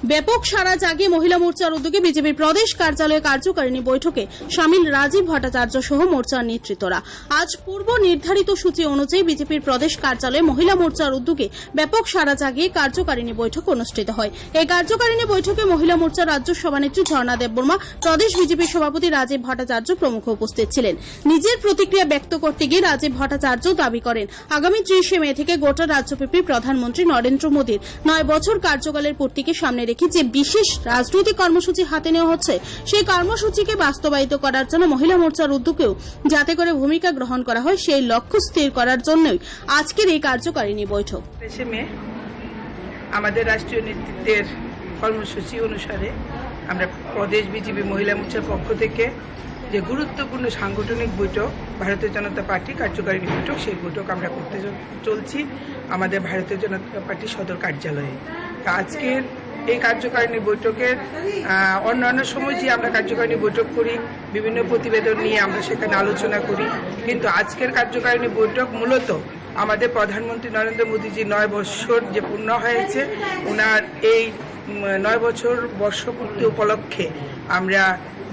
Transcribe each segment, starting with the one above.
ব্যাপক সাড়া জাগিয়ে মহিলা মোর্চার উদ্যোগে বিজেপির প্রদেশ কার্যালয়ে কার্যকারিণী বৈঠকে সামিল রাজীব ভট্টাচার্য সহ মোর্চার নেতৃত্বরা। আজ পূর্ব নির্ধারিত সূচি অনুযায়ী বিজেপির প্রদেশ কার্যালয়ে মহিলা মোর্চার উদ্যোগে ব্যাপক সাড়া জাগিয়ে কার্যকারিণী বৈঠক অনুষ্ঠিত হয়। এই কার্যকারিণী বৈঠকে মহিলা মোর্চার রাজ্য সভানেত্রী ঝর্ণা দেববর্মা, প্রদেশ বিজেপির সভাপতি রাজীব ভট্টাচার্য প্রমুখ উপস্থিত ছিলেন। নিজের প্রতিক্রিয়া ব্যক্ত করতে গিয়ে রাজীব ভট্টাচার্য দাবি করেন, আগামী 30 মে থেকে গোটা রাজ্যব্যাপী প্রধানমন্ত্রী নরেন্দ্র মোদীর 9 বছর কার্যকালের পূর্তিকে সামনে রেখে যে বিশেষ রাজনৈতিক কর্মসূচি হাতে নেওয়া হচ্ছে, সেই কর্মসূচিকে বাস্তবায়িত করার জন্য মহিলা মোর্চার উদ্যোগেও যাতে করে ভূমিকা গ্রহণ করা হয়, সেই লক্ষ্য স্থির করার জন্যই আজকের এই কার্যকারিণী বৈঠক। আমাদের রাষ্ট্রীয় নেতৃত্বের কর্মসূচি অনুসারে আমরা প্রদেশ বিজেপি মহিলা মোর্চার পক্ষ থেকে যে গুরুত্বপূর্ণ সাংগঠনিক বৈঠক ভারতীয় জনতা পার্টি কার্যকারিণী বৈঠক, সেই বৈঠক আমরা করতে চলছি আমাদের ভারতীয় জনতা পার্টির সদর কার্যালয়ে। আজকের এই কার্যকারিণী বৈঠকের অন্যান্য সময় যে আমরা কার্যকারিণী বৈঠক করি, বিভিন্ন প্রতিবেদন নিয়ে আমরা সেখানে আলোচনা করি, কিন্তু আজকের কার্যকারিণী বৈঠক মূলত আমাদের প্রধানমন্ত্রী নরেন্দ্র মোদীজি 9 বছর যে পূর্ণ হয়েছে, ওনার এই 9 বছর বর্ষপূর্তি উপলক্ষে আমরা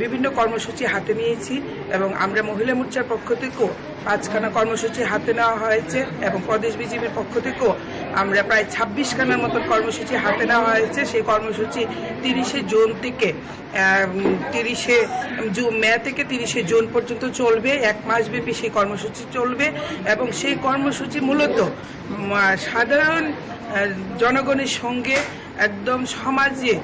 বিভিন্ন কর্মসূচি হাতে নিয়েছি এবং আমরা মহিলা মোর্চার পক্ষ থেকেও 5খানা কর্মসূচি হাতে নেওয়া হয়েছে এবং প্রদেশ বিজেপির পক্ষ থেকেও আমরা প্রায় 26খানার মতন কর্মসূচি হাতে নেওয়া হয়েছে। সেই কর্মসূচি 30 জুন থেকে 30 মে থেকে 30 জুন পর্যন্ত চলবে। 1 মাসব্যাপী সেই কর্মসূচি চলবে এবং সেই কর্মসূচি মূলত সাধারণ জনগণের সঙ্গে একদম সমাজে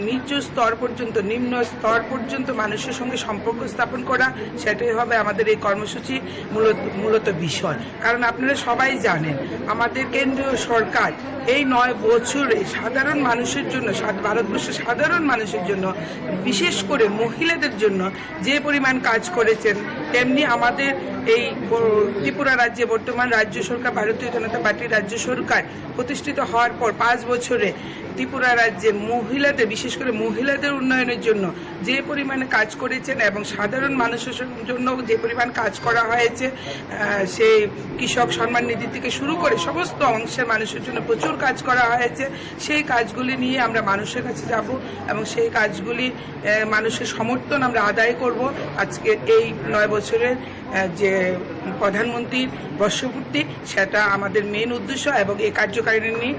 নিচু স্তর পর্যন্ত, নিম্ন স্তর পর্যন্ত মানুষের সঙ্গে সম্পর্ক স্থাপন করা, সেটাই হবে আমাদের এই কর্মসূচি মূলত বিষয়। কারণ আপনারা সবাই জানেন আমাদের কেন্দ্রীয় সরকার এই 9 বছরে সাধারণ মানুষের জন্য, ভারতবর্ষের সাধারণ মানুষের জন্য, বিশেষ করে মহিলাদের জন্য যে পরিমাণ কাজ করেছেন, তেমনি আমাদের এই ত্রিপুরা রাজ্যে বর্তমান রাজ্য সরকার, ভারতীয় জনতা পার্টির রাজ্য সরকার প্রতিষ্ঠিত হওয়ার পর 5 বছরে ত্রিপুরা রাজ্যে মহিলাদের, বিশেষ করে মহিলাদের উন্নয়নের জন্য যে পরিমাণে কাজ করেছেন এবং সাধারণ মানুষের জন্য যে পরিমাণ কাজ করা হয়েছে, সেই কৃষক সম্মান নিধি থেকে শুরু করে সমস্ত অংশের মানুষের জন্য প্রচুর কাজ করা হয়েছে। সেই কাজগুলি নিয়ে আমরা মানুষের কাছে যাব এবং সেই কাজগুলি মানুষের সমর্থন আমরা আদায় করব। আজকে এই 9 বছরের যে প্রধানমন্ত্রীর বর্ষপূর্তি, সেটা আমাদের মেন উদ্দেশ্য এবং এই কার্যকারিণী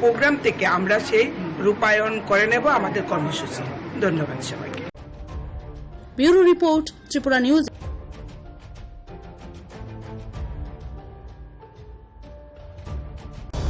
প্রোগ্রাম থেকে আমরা সেই রূপায়ণ করে নেব আমাদের কর্মসূচি। ধন্যবাদ সবাইকে। Bureau report, Tripura news.